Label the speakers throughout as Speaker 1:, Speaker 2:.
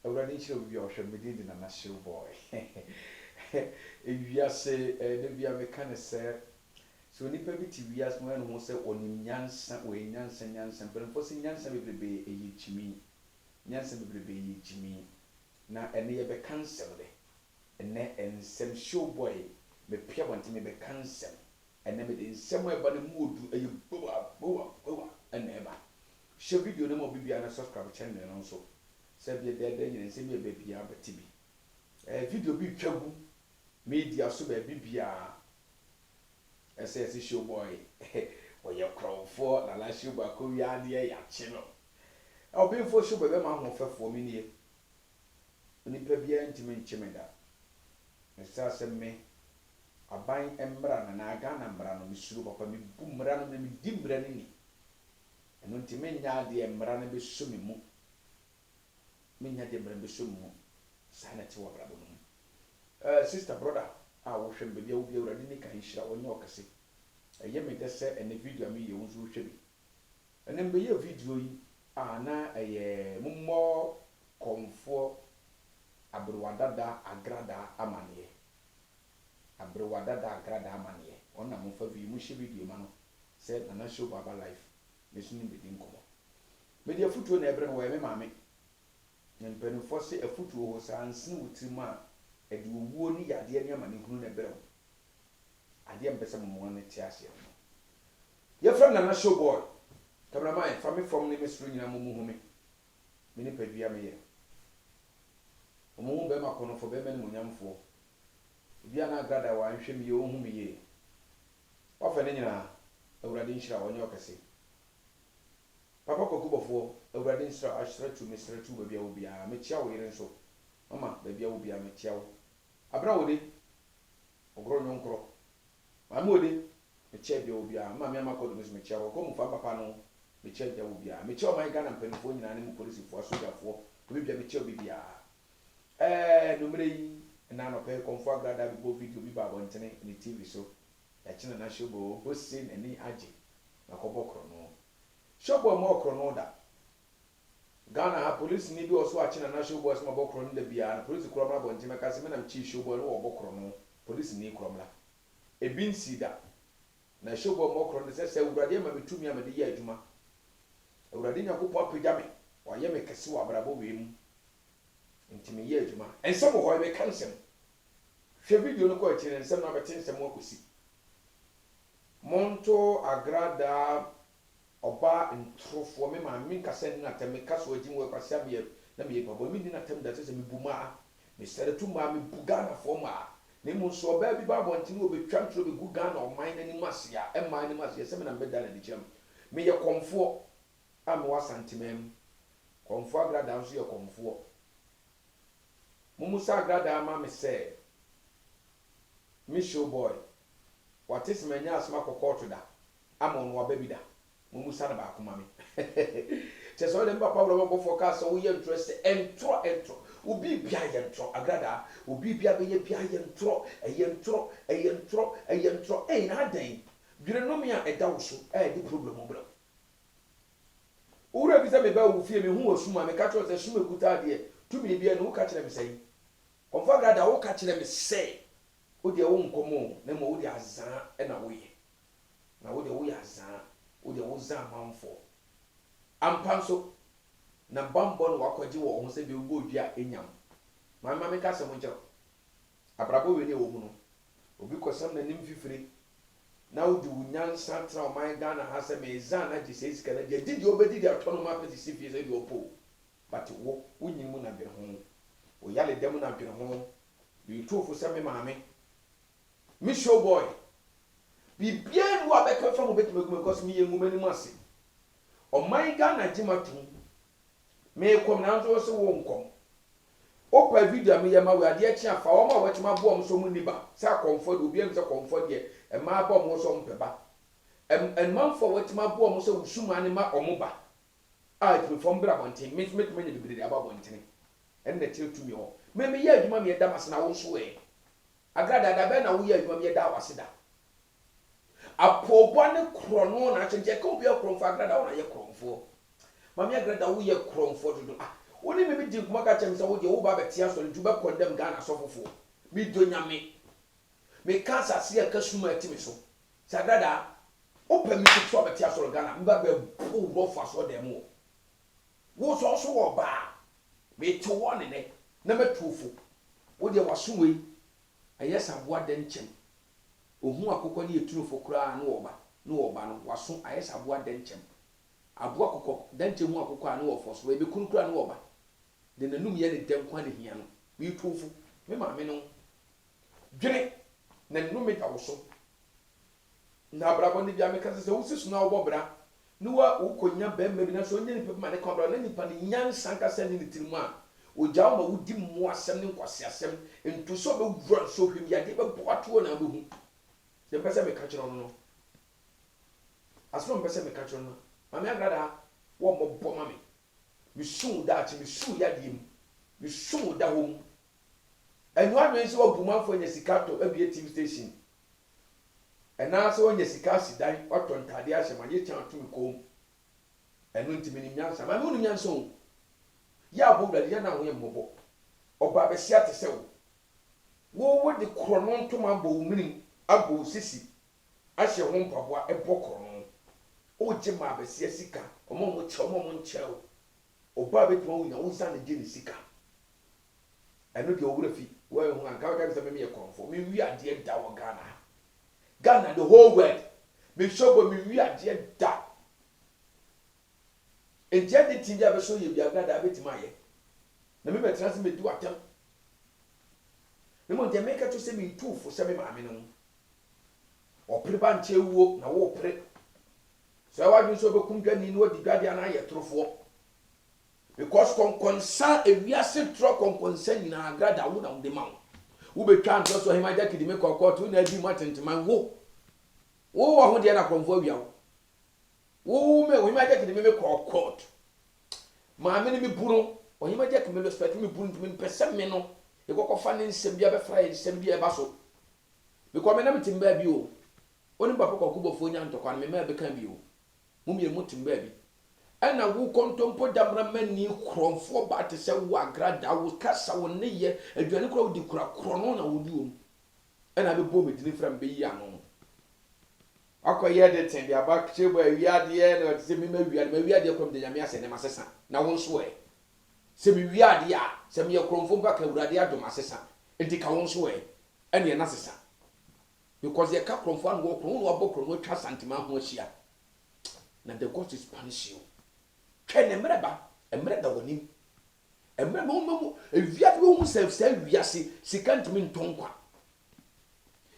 Speaker 1: awurade nhyira obi a ɔhwɛ me di na national boy ewiase ne bia meka ne sɛ so nipa bi ti wiase mo no ho sɛ onim nyansa o nyansa mpanimfo sɛ nyansa bebrebe ɛyɛ kyimi nyansa bebrebe ɛyɛ kyimi na ɛne yɛ bɛka nsɛm de ɛnɛ nsɛm show boy me pia wanti me bɛka nsɛm ɛnɛ me de nsɛm ɛba ne mu odu ɛyɛ boa ɛnɛ ɛba hyɛ video no mo bibia na subscribe channel no nso sɛ bi dɛdɛ nyina nsɛm yɛ bibia bɛti bi video bi twagu media so ba bibia ɛsɛ show boy ɔyɛ krɔmfo na la show ba ko wia de ya kye no ɔbɛfo show ba ma ho fɛfo mi nie nipa bia ntimi nkyemeda nsa sɛ me aban embra na aga na mbra no misuru papa mi bu mbra no mi di mbra ni eno ntimi nya de mbra no be so mi mu menya de mbra be so mu sa na te wa bra bo no sister brother a wo hwem bia wo bia urade ni kan hira onye okase eye me de sɛ ene video mi ye wo so hwɛ bi ene mbe ye video yi na eye mummɔ komfo abrewadada agrada amane abrewadada agrada amane ona mo fa vi mu hye video ma no sɛ na show baba life me sunu be din komo me de afutuo na ebre no we me maame na mpanimfo se afutuo ho sa ansen wutim a ede owuo ni yade ne amane hunu na ebre wo ade mbese mo no ti ase no ye from na show boy cameraman family from ne mesuru nyina mo mu hu me ni padua me ye omo be makono fo be me ne monyamfo bia na agrada wa nhwe me ye ohun me ye ofa ne nyina awurade nhyira wonye okase papa kokubofo awurade nhyira ahyira tu mesra tu ba bia wo bia me chia wo yire nso mama ba bia wo bia me chia wo abra wo de ogro nyonkro mama wo de me chia bia wo bia mama me amakodo me chia wo ko mu fa papa no me chia bia wo bia me chia o man Ghana mpanifo nyina ne mu polisi fo asogafo obi bia me chia obi bia numere yi na no pe konfo agrada bi bo video bi ba bontene ni TV so ya china na shobo ho sin ani age na kobokro no shobo mo okro no da Ghana ha police ni bi oso a china na shobo so mabokro no da bia na police kro mra bontene ka se me na chi shobo no obokro no police ni kro mra ebi nsi da na shobo mo okro no se urade ma betumi amade ye adwuma urade nyakopo apagya me wa ye me kese wa brabo we mu ntimi ye adwuma ensem ho e be kansem hwe video no ko akire ensem na bete ensem akosi monto agrada oba ntrofo me ma min kase na teme kaso agim we kwase abe na me babo mi di na tem da se me buma me sere tu ma me buga na fo ma ne mu so oba bi babo ntini obetwa ntro be guga na oman na ni masia e man ni masia se me na meda na di kyem me ye komfo a me wa santimem komfo agrada nso ye komfo Mumusa agrada ama me say me show boy what is menya asma kokoto da amon wa baby da mumusa na ba akoma me che so dem papa bro bo focus so we interest entro obi bia ye ntro agrada obi bia be ye bia ye ntro na dan dwire no me a eda wo so di problem bro ura bi se me ba wo fie me hu osuma me ka tro se suma kuta de tumi bia no wo ka kire me say Konfa grada wo ka kire me say wo de wo nkomo na mo wo de azan e na wo ye na wo de wo ya azan wo de wo zan manfo ampanso na bambo no wakwaji wo ho se be wo dua enyam mama me ka se mo nkyero abrabo we ne wo mu no obi kosam na nim fifiri na wo de wunyansa tra o man Ghana ha se me zan na gise sika na de didi obedi de atono ma pesi sifie se de opo but wo wunyimu na be ho o yale dem na dwene ho bi tofo se me maame me show boy bi bia no abeka fa mo betime because me yengu mani mase o man Ghana gimatu me kom na nso se wo nkom o pa video me yema we ade achi afa o ma wetima bo om so mu niba sa comfort obi am se comfort de e ma bo mo so mpeba en man for wetima bo om so wusuma ne ma omoba a ti from bra bonten me me de bidire aba bonten en na tiretu mi ho me ye adwuma me da masna wo so e agrada da be na wo ye adwuma me da waseda apobo ne krono na chenje ka obi akromfo agrada wo na ye kromfo mami agrada wo ye kromfo dodo Only maybe di kuma ka chem say wo de wo ba betia so ntu be condemn Ghana so fofo. Mi do nyame. Me cancer see a kasuma etimi so. Sagrada open me to so betia so Ghana. Mba be pull rough so dem wo. Wo so wo ba. Me to one ne na metufo. Wo de wasomwe. Ayesa boa denchem. Ohun akokọ ne etunufo kura na wo ba. No wo ba no waso ayesa boa denchem. Aboa kokọ denchem hu akokọ na wo foso. Ebe kunkura na wo ba. De nanum ye ne dem kwa ne hia no. Me tufu. Me ma me no. Dwene na nanum me da wo so. Na brabo ne bia me ka se wo sisu na wo bobra. Nuwa ukonya bembe bi na so onye ni pepa ne kobra na nipa ni nyansa nkasa ni tirimu a ojaw ma wudi mu asem ne nkwase asem ntu so be wura so hwem ya de be boato na behu de pese me ka kire no aso me pese me ka kire no ma me agrada wo mo bo ma me mi su da chi mi su ya de mu mi su da hom enu adwen so obumafo nya sikato abie TV station ena so onye sika sidan otontade ahye manye chan tum kom enu ntimi ni nyansa ma me unu nyansa o ya bo bla ya na wo ye mbobo oba be sia te se wo de krono ntoma bo mini abo sisi ahye ho mpaboa ebo krono o je ma be sia sika omo mo nche o oba be tuma wo nya wo san de ni sika enu de owura fi wo ye ho anka ka se me ye konfo me wi ade da wo Ghana the whole world me show me wi ade da enje de tin dia be so ye bia Ghana abetima ye na me betra se me du atem me mo de make to se me tufo se me maame no o pre ba nche wuo na wo pre so wa dun so be kum dwani no di dwade ana ye trofo because konkonsa ewiase tro konkonsa nyina agrada wo na wo de ma wo betwa nto so hima jakidi me kokot na adi matenteman wo ho de na konfo awia wo me hima jakidi me kokot ma me ni me buru o hima jakidi me respect me buru ntumi pese me no e kokofa ne nsem bia be fra nsem bia ba so because me na metimba bi o oni papa kokubofo nya ntokwa me ma be kan bi o mu me mutimba bi ana wo kontompo damra mani kromfo ba te se wo agrada wo kasa wo ne ye aduane kura wo di kura krono na wo di wo ana be bo medini fram be yi ano akoye de ten dia ba chebo awiade ye na se me ma wiade kom de nyame ase ne masesa na wo nso e se me wiade a se me kromfo ba ka urade adom asesa enti ka wo nso e ene na sesa because ye ka kromfo an wo krono wo bo krono twa santima ho ahia na the God is punish you kene mreba emre da wonim emre mo mo eviat wo hu se wiase sika ntimi ntonkwa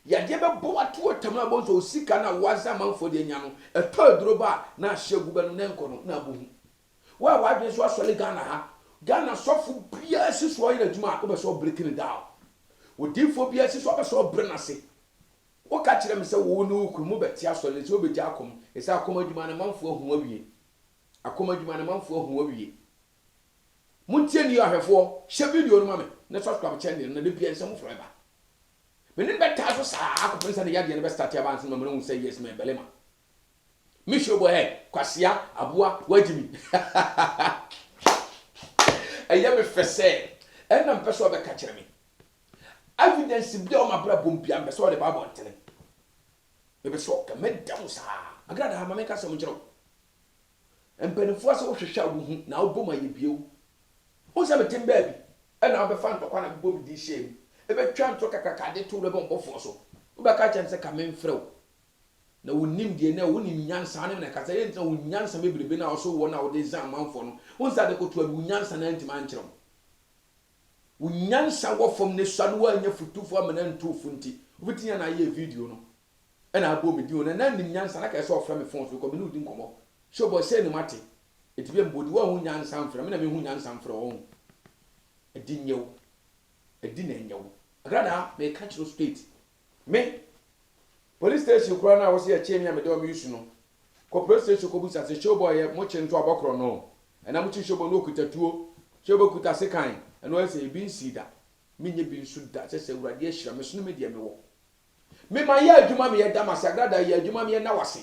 Speaker 1: ya de be bo ato tamna bo so sika na waza manfo de nya no eto droba na ahegu be no na nkono na bohu wa dwe so asole Ghana sofu bia siso yin adwuma wo be so breaking down wo difo bia siso be so brenase wo ka kire me se wo no ku mu beti asole se obeji akom e se akom adwuma na manfo ahu awie akoma dwuma na manfo ahu awie muntie ni ahwefo hye video no mame na subscribe channel na de bia nsem forever menin beta so sa akopinsa ne yade ne be start ya banse mamre hu say yes me belema mi shobo kwasia aboa wajimi eye me fese na mpeso be ka kire me evidence bi o mabra bombia mpeso de babo ntene be so ka medam sa agrada ha mame ka se mo kiro empenefo so hwehwa wo hu na wo boma ye biewu wo se betim baabi na wo be fa ntokwa na bom di shem e be twa nto kakakade to le bombofo so wo be ka chen se ka memfrew na wo nim de na wo nim nyansa ne na ka se yenta wo nyansa mebrebe na wo so wo na wo de zan manfo no wo nsa de koto wo nyansa na ntima nkyerem wo nyansa wo fom ne sua no wa nya futufo amana ntufu nti wo tinya na ye video no na abom di wo na nim nyansa na ka se ofra me phone so ko me no di nkomo shobo say no mate etibia mbodi wa hu nyansa mfra me na me hu nyansa mfra wo edi nyew edi na nyew agrada me catch no straight me police station kura na wo se ya chemi me do me yusu no ko police station ko busa se shobo ye mo chinto abokro no na mo chi shobo no okutatuo shobo kuta sekan eno ase ebi nsida me nye bi nsu da se urade ahira me so no me de me wo me ma ya adwuma me ye da masagrada ya adwuma me ye na wase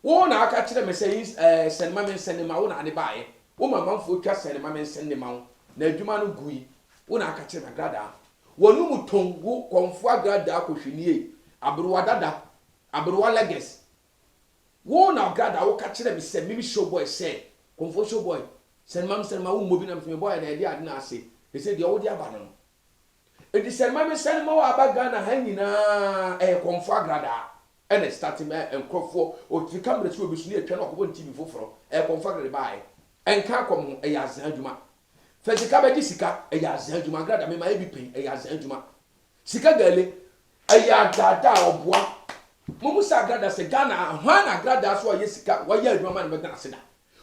Speaker 1: wo na aka kire me say senma me senma wo na ne baaye wo mamanfo twa sene ma men sene ma wo na adwuma no gui wo na aka kire agrada wonu muton wo konfo agrada akohwenie abrowa dada abrowa leges wo na agrada wo ka kire me se mimi show boy se konfo show boy sene ma wo mobi na me boy na ede ade na ase they say de wo de aba no edi sene ma me sene ma wo abaga na ha nyina konfo agrada ene starting me enkrofo o ti camera ti obi su ne atwa na okobon TV foforo konfo agrada bae enka akom azan adwuma Fezika be di sika eya azan adwuma agrada me ma ebi pen eya azan adwuma sika gale eya dada oboa mumu sa agrada se Ghana hwan agrada so ye sika wa ye adwuma ma na be Ghana se da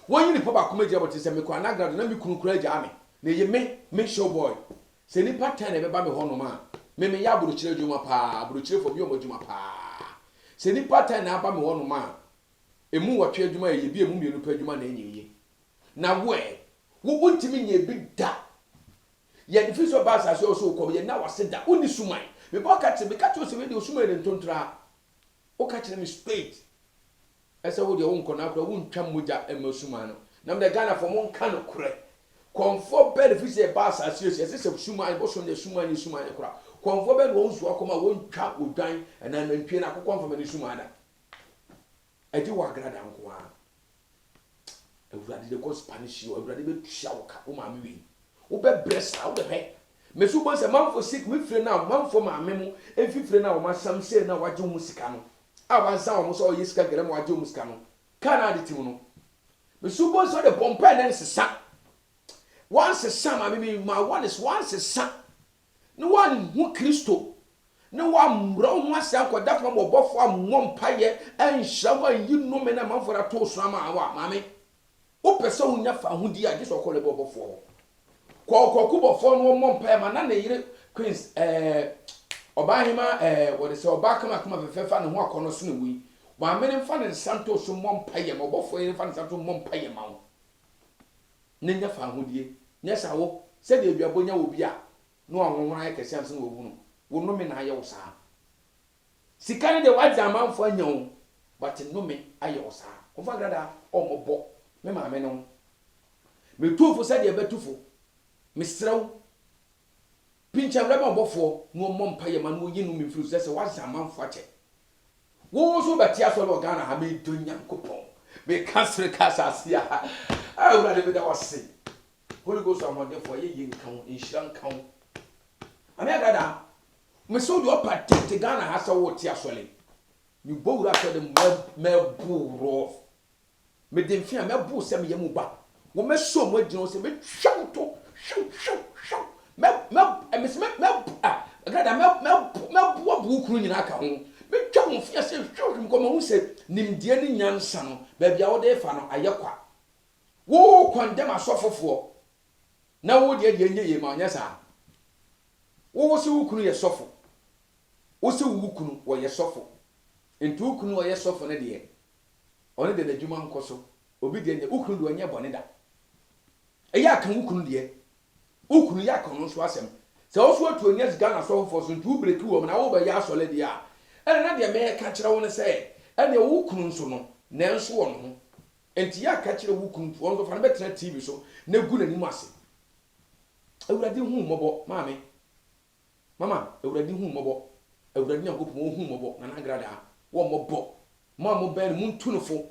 Speaker 1: won yi pa ba kuma je bote se me kwa na agrada na me kunukura agya ame na ye me show boy se ni pattern e be ba me ho no ma me ya buru kire adwuma pa buru kire fo bi o ma adwuma pa se ni pattern na ba me ho no ma emu watwe adwuma ye bi emu mienu pa adwuma na enyiye na wo wontimi nye bi da ye difiso ba sa so ko ye na wase da oni suman me ba ka te me ka to se we de suman de ntontra o ka kire me straight ese wo de wo nko na akora wo ntwa moja e suman no na me Ghana for mo nka no kure konfo be difiso ba sa so se suman bo so ne suman kora konfo be wo nsu akoma wo ntwa odwan na nantwie na akokon fa me suman da edi wa agrada nko a Everybody they go Spanish you. Everybody be shower ka. O ma mi we. O be bless na o be he. Me su bon se man for sick we free now. Man for ma memu. E fi free now ma sam say na waje mu sika no. A wan sa o so yesika gere ma waje mu sika no. Ka na de tim no. Me su bon so de pompa na nsesa. Once sa ma mi ma one is once sa. No one hu Kristo. No one bro mo asa akoda fa mo bofo ammo mpaye enhya wa yi no me na man for ato so ama wa ma me. O pese unya fa hudi a jeso ko le bobofo ko kubofo no mo mpa ma na yire queens obahima what is obakama kuma fefefa ne ho akono so ne wi wa mene fa ne santo so mo mpa ye ma obofo ye fa ne santo mo mpa ye ma wo ne nya fa hudi nya sa wo se de aduabo nya wo bi a no anwonwon aye kese anse wo wu no wo no me na aye wo sa sika ne de wadza amanfo anya wo but no me aye wo sa ko fa grada o mo bo me ma me no me tufo se de betufo me srew pincha reba bofo no mompa ye ma no yinu me fru se wa zamanfo ache wo so betia so lo Ghana ha me donya nkopon me kasre kasasia a ura de da wase Holy Ghost amode fo ye yinkan inhira nkan ame agada me so do protect Ghana ha so wo tia sole me bowura so de me buro me demfia me bu se me yemu ba wo me so mo agino se me twauto shau me agrada me bu kunu nyina ka ho me twa mo fia se hwehwem ko mo se nimdie ni nyansa no ba bia wo de fa no ayekwa wo kwandem asofofo na wo de enye ye ma nya sa wo se wo kunu ye sofo wo se wo kunu wo ye sofo entu kunu wo ye sofo ne de one de adwuma nkoso obi de ukunu de onye bone da eya kan ukunu de ukunu ya kan no so asem se wo so atu onyas Ghana so fo so ntu breki wo na wo ba ya sole de a na de me ka kire wo ne se ene ukunu nso no na nso wo no enti ya ka kire ukunu wo nso fa na betra TV so na gu na ni mu ase ewurade hu mobo mama ewurade hu mobo ewurade nyankopon hu mobo na nagrada wo mobo mo ben mun tunufo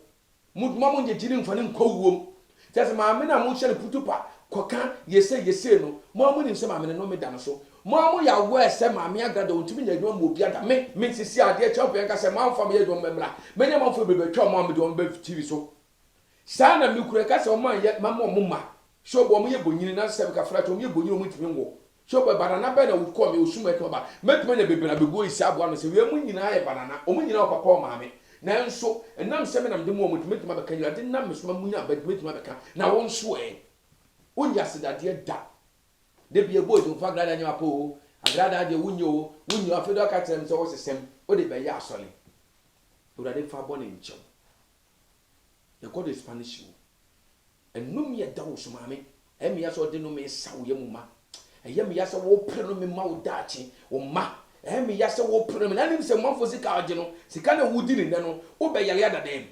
Speaker 1: mo nje jiri mfani nkowuom tese ma me na mo hye putupa koka yese no mo ni se ma me no me da no so mo ya wo ese ma me agrada ontimi nya dwom mo bia da me sisi ade champ yanka se ma mfa me dwom memra me nya ma mfa bebe twa mo dwom be TV so sa na me kure ka se mo ye ma mo ma so bo mo ye bonyini na se ka fra to mo ye bonyini mo timi ngo so bo banana be na wo ko me osuma to ba metuma nya bebe na bego isi abo no se we mu nyina ye banana o mu nyina o papa o ma me na nso enam seme nam de mo mutumetuma beka nyira de nam mesoma munya mutumetuma beka na won so onya sedade da de bia bo de fa grada nya papo agrada de wunyo afedo aka tem so wo sesem o de be ya asole urade fa bone ncho the god is Spanish you enum ye da wo so mame emi ya so de no me sawo ye mu ma eyem ya so wo pre no me ma wo daachi wo ma emi ya se wo problem na nim se manfo sika age no sika na wudi ni ne no wo be yale adadem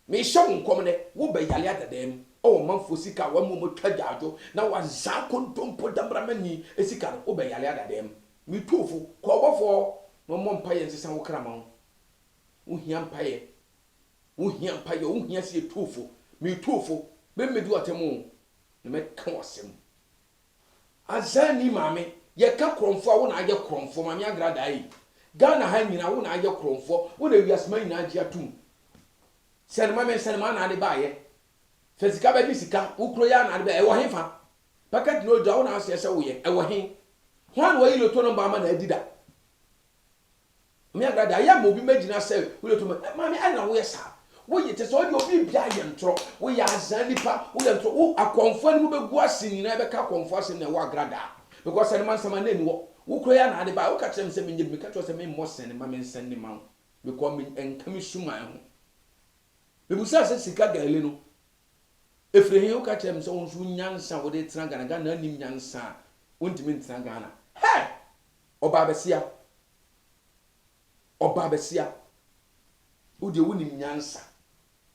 Speaker 1: me hye wo nkom ne wo be yale adadem o manfo sika wa mo twadado na wa za kontompo damramani esika no obeyale adadem mi tofo ko obofo no mo mpaye nsesa wo krama wo hia mpaye wo hia se tofo mi tofo be medi otemu na me ka wasem azani mame ye ka kromfo wo na age kromfo mame agrada yi Ghana ha nyina wo na age kromfo wo na wiasma nyina age atum senema na ade baaye fesika ba bi sika ukro ya na ade ba e wo hefa packet no do wo na asese wo ye e wo hen hwan wo yi loto no ba ma na adida me agrada ya mo bi magina se wo loto mame ai na wo ye sa wo ye te so de obi bia ye ntro wo ya azan nipa wo ye ntro wo akonfo ni mo begu asin na be ka akonfo asin na wo agrada because senema nsama na ni wo ukro ya na ade ba wo ka kyerem se menye me ka kyerem se me mo sen ma me nsen ni ma because me enkami suma ho bebusa se sika gale no efrehe wo ka kyerem se wonso nyansa wo de tena Ghana na anim nyansa wontimi ntena Ghana he oba besia wo de wonim nyansa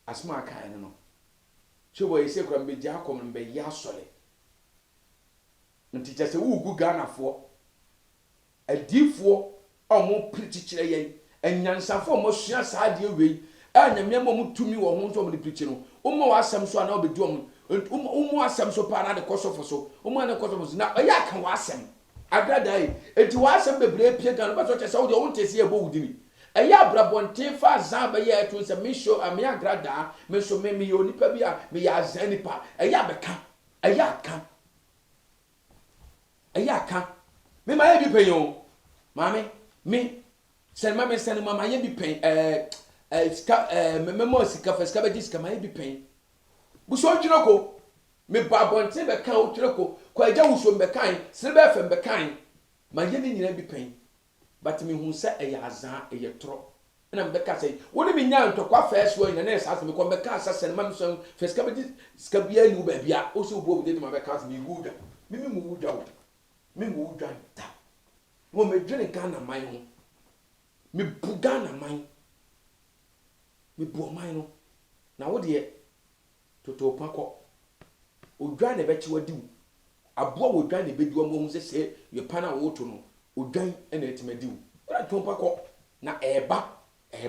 Speaker 1: asma aka ene no chebo yese kura mbeji akom mbe ya sole nti kyese wo gu Ghana fo adifo omo prichikire yen enyansafo mo sua saade wei anyame mo tumi wo ho so mo prichi no umma wasam so na obedi umma wasam so pa na de kosofo so umma na kosofo so na ya kan wasam agradai enti wasam bebre pie Ghana ba so kyese wo de wo ntese e bo wudini eya brabonte fa zan ba ye to se me show am ya grada me so me yo nipa bia me ya zan nipa eya beka eya kan me ma ye bi pen yo mame me sen mama sen mama ye bi pen ska me mo sika fa ska ba diska ma ye bi pen bu so twire ko me babonte be kan o twire ko eja wo so be kan sire be fem be kan ma ye ni nyina bi pen but me hu se eya azan eye tro na mbeka say woni me nya ntokwa first one na nurse ask me ko mbeka asase na me so first ka be ska bia ni wo ba bia o so bo de ma be ka me guda me mu wuda wo me mu wuda ta wo me dwene Ghana man ho me bu Ghana man me bu man no na wo de toto pako odwa na be chi wadi abo wo dwa na be di wo mo hu se ye pana wo to no odwan ena etimadi wo ora tompako na eba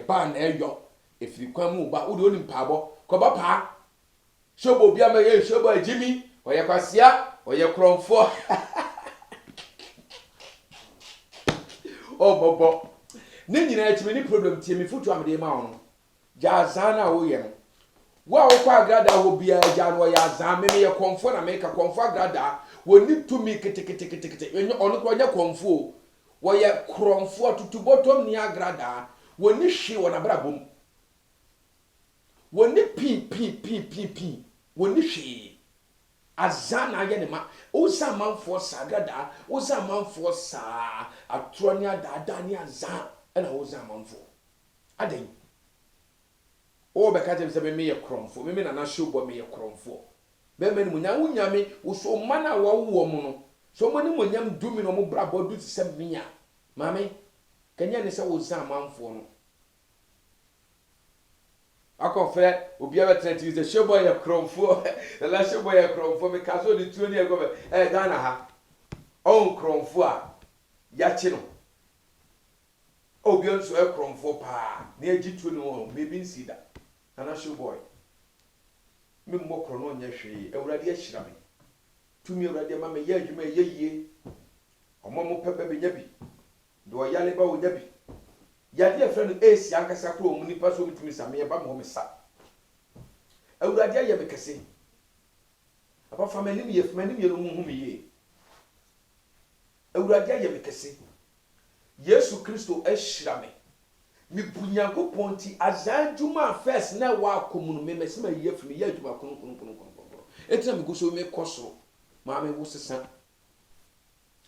Speaker 1: na eyo efiri kwan mu ba wo de onim paabo ko ba pa shobo bia ma ye shobo ajimi oye kwasia oye kromfo o bobo ne nyina etimi ni problem tie me futu amde ma ono ja zana wo ye no wa wo kwa agrada wo bia ja no ya zan me ye kromfo na me ka kromfo agrada woni tumi kete enyo ono ko nya kromfo wo ye kromfo tutubotom ni agrada woni hwe wona brabom woni pi woni hwe azana ye ne ma o sa manfo sagada o sa manfo sa atroni adada ni azan na o sa manfo aden o be ka tem se me ye kromfo me na na shobo me ye kromfo be me mu nya wunyame wo so mana wa wo mu no so mo ni mo nyam dumi no mo brabo du ti se minya mame kanya ne se wo sa manfo no akofre obi abetre ti ze shobo ye kromfo la shobo ye kromfo me kaso de tuo ni e go Ghana ha on kromfo a ya chi no obi onso e kromfo pa na agi tuo no me bi nsida ana shobo me mmokro no nya hwe ewurade ahira me tumi ewurade ma me ye adwuma ye yie omomo pepe be nya bi do yale ba wo nya bi yade afra no esi ankasa kro mu nipa so mutumi sa me ba mo me sa ewurade aye me kese apa family me yefmani me no mu hu me ye ewurade aye me kese Yesu Kristo ahira me bunyanko ponti azanjuma first na wa komunu me mesema yefmi ye adwuma kono etina me guso me koso ma me wo sesa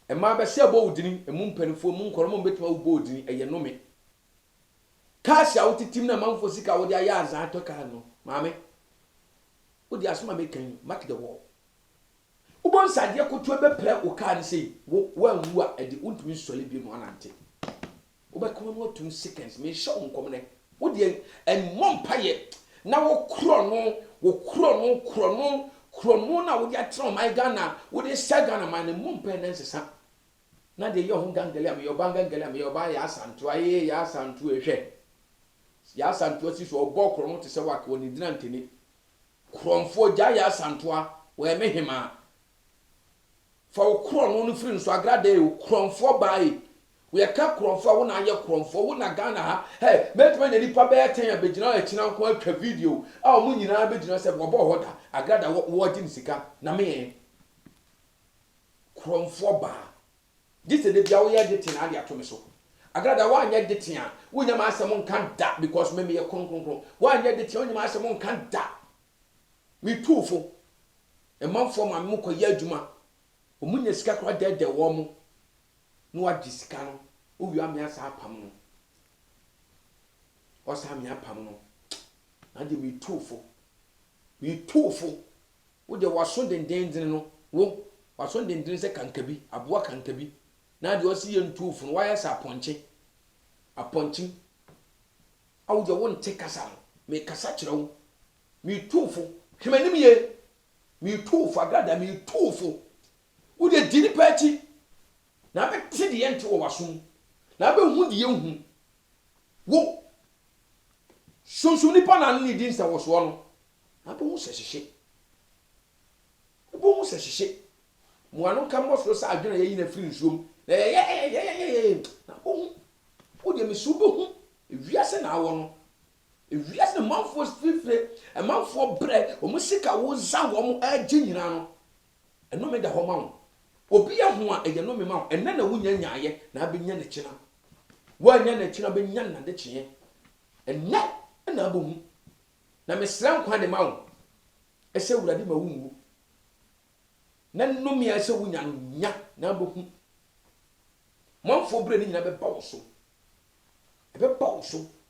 Speaker 1: e ma be se abo udini e mu mpanifo mu nkoro mo betima wo bo udini e ye no me kasha utitim na manfo sika wo dia ya azan to ka no ma me wo dia asoma me kan mark the wall ubon sade koto be pre wo ka ni sei wo wanwu a e de untumi sole bi no anante obekoma no 2 seconds me show nkom ne wo de en mompa ye na wo kro no wo krono na wo dia tro my Ghana wo de Ghana man mu mpe na nsesa na de ye ho gangele am yo bangangele am yo ba ya asanto aye ya asanto ehwe ya asanto si so obo krono te se waka woni dina nteni kromfo gya ya asanto a wo emehema fa wo krono no firi nso agrada e kromfo bae we ka kromfo wo na ye kromfo wo na Ghana ha hey metwe na nipa be ten abegina akina nko atwa video a mo nyina abegina se wo bo hoda agrada wo di nsika na me kromfo ba gise de bia wo ye de ten ade atome so agrada wa anya de ten a wo nyama asem nkan da because me ye kronkronkron wa anya de ten wo nyama asem nkan da mi tufo e manfo ma me ko ye adwuma o munya sika kra de wo mo no wa disika no o wi amia sa apam no o sa amia apam no na de mi tufo wo de waso dendenden no wo waso dendenden se kankabi aboa kankabi na de o si ye ntufo no wa ya sa aponchi awu de won te kasa no me kasa kire wo mi tufo hwemanim ye mi tufo agrada mi tufo wo de dini pachi na be ti de yente wo waso na be hu de ye hu wo sonso nipa na ni di nsa wo so no na be hu sehye mo anu ka mo so sa adwena ye na firi nsuom na ye na wo de me so be hu wiase na awo no wiase manfo fifre e manfo bre o musika wo za wo mo agi nyina no eno me da ho ma wo obi ya ho a eye no me ma wo enne na wunya nyaaye na abenya na kina wo anya na kina be nya na de kye enne na abohu na me sra nkwa de ma wo ese wurade ma wunwu na nnome ese wunya nya na abohu manfo bre ni nyina be ba wo so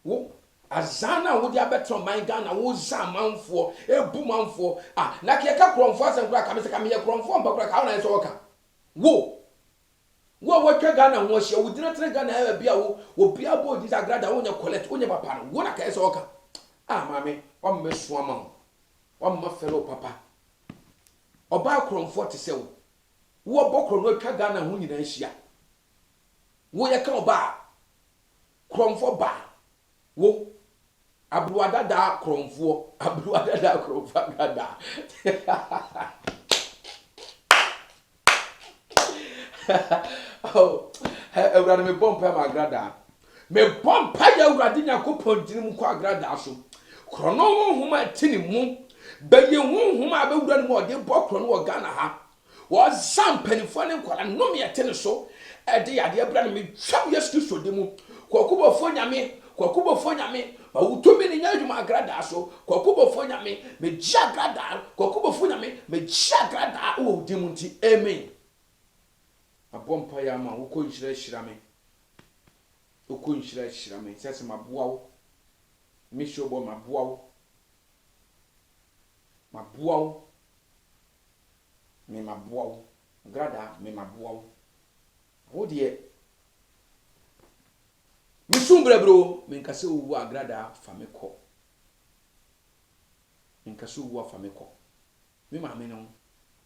Speaker 1: wo azana wo dia betro man Ghana wo za manfo ebu manfo na ke ka kromfo asenkura ka me se ka me ye kromfo mbakura ka na so woka wo twa Ghana ho hye wo dina tre Ghana e bia wo bia bo di agrada wo nya collect wo nya papa no wo na ka so woka mame o meso ama o ma felo papa oba kromfo te se wo bokro no twa Ghana ho nyina hia wo ye ka oba kromfo ba wo abruada da kromfo gada oh ewrade me bompa ma agrada me bompa ya ewrade nyakopon dinim ko agrada so krono honhoma tini mu beye honhoma abewura no ode bokro no Ghana ha wo zampanifo ne nkwala no me yete ne so ede yade abra no me twam yesu so de mu kwakubofo nyame ba wutomi ni nyadwuma agrada so kwakubofo nyame me gya agrada kwakubofo nyame me gya agrada wo di mu nti amen abompa ya ma wo ko nhyira me sese maboa wo mishobo maboa wo me maboa wo agrada me maboa wo de misumbre bro menkase wo agrada fameko me ma me no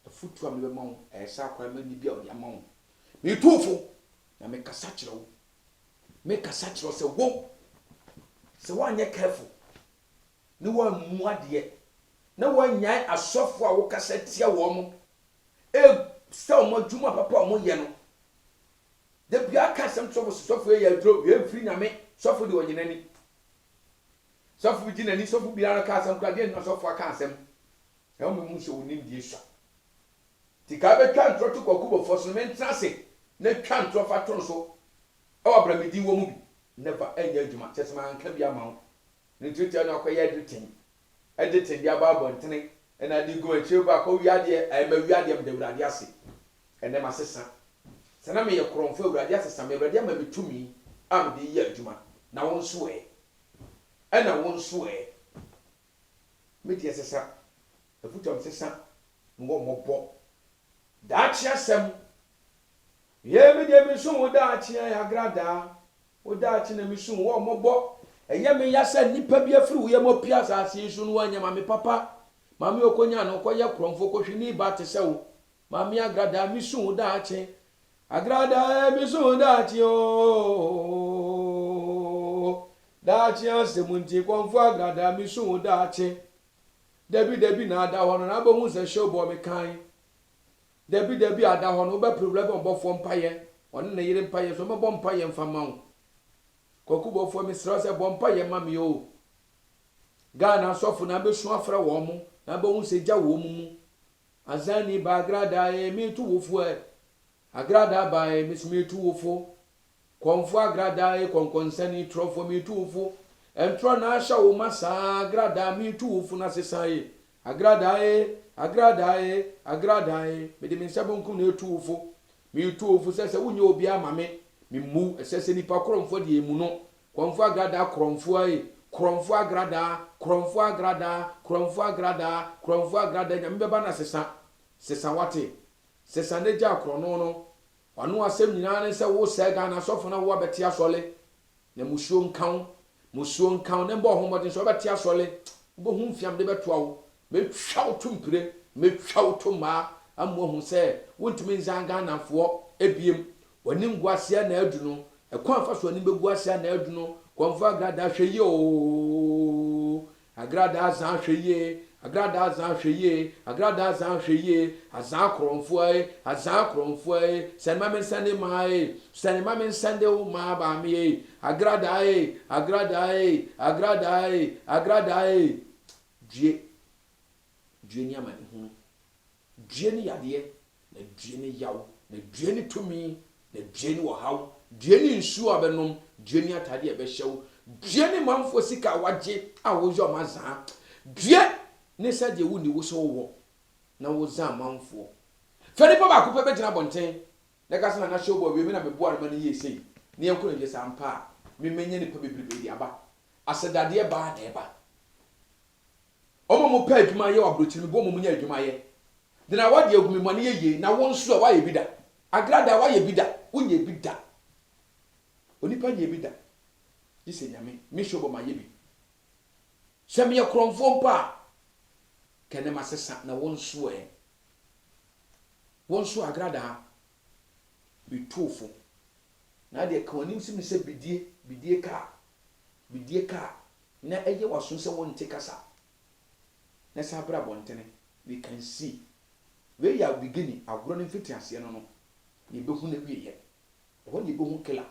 Speaker 1: afutu a me be ma wo esa kwa ma ni bia o de ma wo me tufo na me kasa kire wo se wo anya careful ni wo mu ade na wo nya asofo a wo kasa tia wo mo se o mo dwuma papa o mo ye no de bia ka sem sofo ye dro ye free na me sofo de wonyinani sofo gi nani sofo bia na ka sem kra de no sofo aka sem e o mu so wonim die swa ti ka be twa ntro to kwakubo foso me ntrase na twa ntro fa to so e wa bra me di wo mu bi never enya adwuma chesema anka bia ma wo ni tutia na akoye editing dia ba bontene e na di go achi ba ko wiade e ma wiade am de wurade ase ene ma sesa sana me ye kromfo wurade ase me wurade ma metumi am de ye adwuma na won so me die sesa afutam sesa ngo mobo daachi asem ye me de me so wo daachi ya agrada wo daachi na me so wo mobo eye me ya se nipa bi afiri wo ye mo pia asase so no wanya ma me papa Mami okonya no koye kromfo ko hwini ba te se wo. Mami agrada mi sun da ache. Agrada mi sun da ache o. Da ache asemunti kromfo agrada mi sun da ache. Debi na ada hono na bo hu se show bo me kan. Debi ada hono be problem on bo fo mpaye. Ono na yire mpaye so me bo mpaye mfama wo. Kwaku bo fo me sra se bo mpaye mami o. Ghana sofu na be so afra wo mo na bo hu se gya wo mu. Azani ba agrada mi tu wo fu agrada ba mi tu wo fu. Konfo agrada konkonsani trofo mi tu wo fu. Entro na asha wo masa agrada mi tu wo fu na sesaye. Agrada me de me nsabo nku na tu wo fu. Mi tu wo fu sese wunye obi ama me mu sese nipa kromfo de emu no. Konfo agrada kromfo kromfo agrada nyame beba na sesa wate sesa ne ja krono no wano asem nyina ne se wo sega na sofo na wo beti asole na musuo nkan ne mbo homodin so beti asole bo hu mfiam de beto awo me twaw tumpire me twaw tuma ammo hu se wontumi nzanga na fo ebiem wani ngwase na adu no ekwan fa so ni beguase na adu no konfo agrada hweye o agrada zan hweye azan kromfo senma men sande o ma ba mi agrada due ni amani hu due ni yade na due ni yaw na due ni tumi na due ni wahaw due ni nsu abenom due ni atade ebe hyew due ni manfo sika waje a wo jo mazan due ne sa de wuni wo so wo na wo za manfo fere pa ba ko pe begina bonten na ka se na show bo we me na bebo arma ni yesei ne yanko ne sampa me menye ne pa bebrebe di aba asedade ba na eba omo mo pa adwuma ye wa brochiri bo mo nya adwuma ye de na wade agumi mo ne ye na wo nso a wa ye bida agrada wa ye bida unye bida onipa nye bida dise nyame me show bo ma ye bi se me ye kromfo mpa kene masesa na wonso agrada bitufo na de ka onim sim se bidie ka na eye waso se wonte kasa na sabra bontene we can see we ya beginning agro ne mfiti ase no no ne behu na wiye ho ne behu kila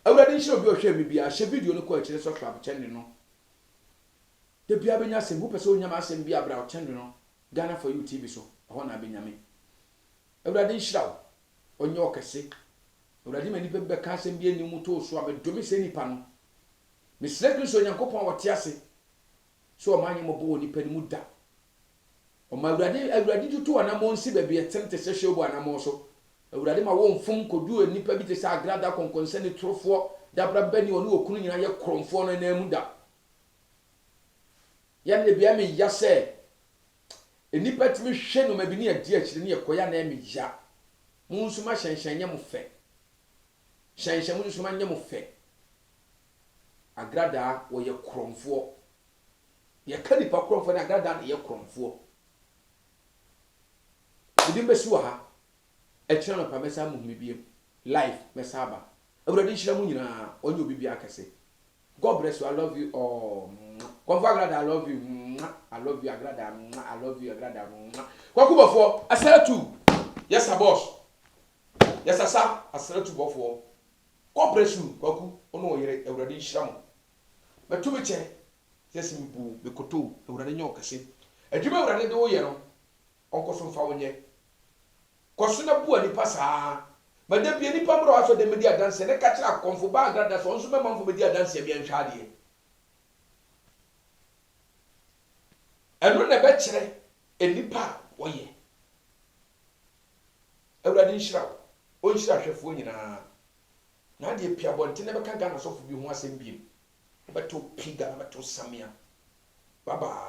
Speaker 1: awurade nshiro bi ohwe mi bia hye video no ko akire so hwa channel no de bia benya sem wo pese onyama asem bia bra channel no Ghana for you TV so ho na benyame awurade nshira onye okese awurade mani be ka asem bia ni mu to so abedomi se nipa no mesre kristo nyankopon wote ase so omanye mo bo nipa ni mu da o ma awurade tutu ana mo nsi ba bia tente se hwe bo ana mo so awurade ma wo mfum kodu nipa bi te se agrada konkonse ni trofo dabra bani oni okunu nyina ye kromfo no na mu da ya ne bia me ya se enipa timi hwe no ma bi ne adi akire ne yekoya na me ya mu nso ma hyenhyen nye mo fe hyenhyen mu nso ma nye mo fe agrada wo ye kromfo ye kanipa kromfo na agrada na ye kromfo bidim besu ha ekire no pa mesa mu bibiem life mesaba awurade hira mu nyina onye obibi akese. God bless you. I love you. Oh, Konfo agrada, I love you. I love you agrada. I love you agrada. Kwaku bofo aseratu. Yes sir boss. Yes sir aseratu bofo. God bless you. Kwaku ono yere awurade hira mu. Betu me che. Yes mbu be koto awurade nya okese. Adwuma awurade de wo ye no. Onkoso mfa wonye. Koso na bu ani pasa. Madam bi nipa mro aso de media dance ne ka kira konfo ba agrada so nso mema mfo media dance bi anhwade eno na be kire enipa woye awurade nhyira o nhyira hwefo nyina na de pia bonte ne be ka Ghana sofo bi ho asem bi beto piga beto samia baba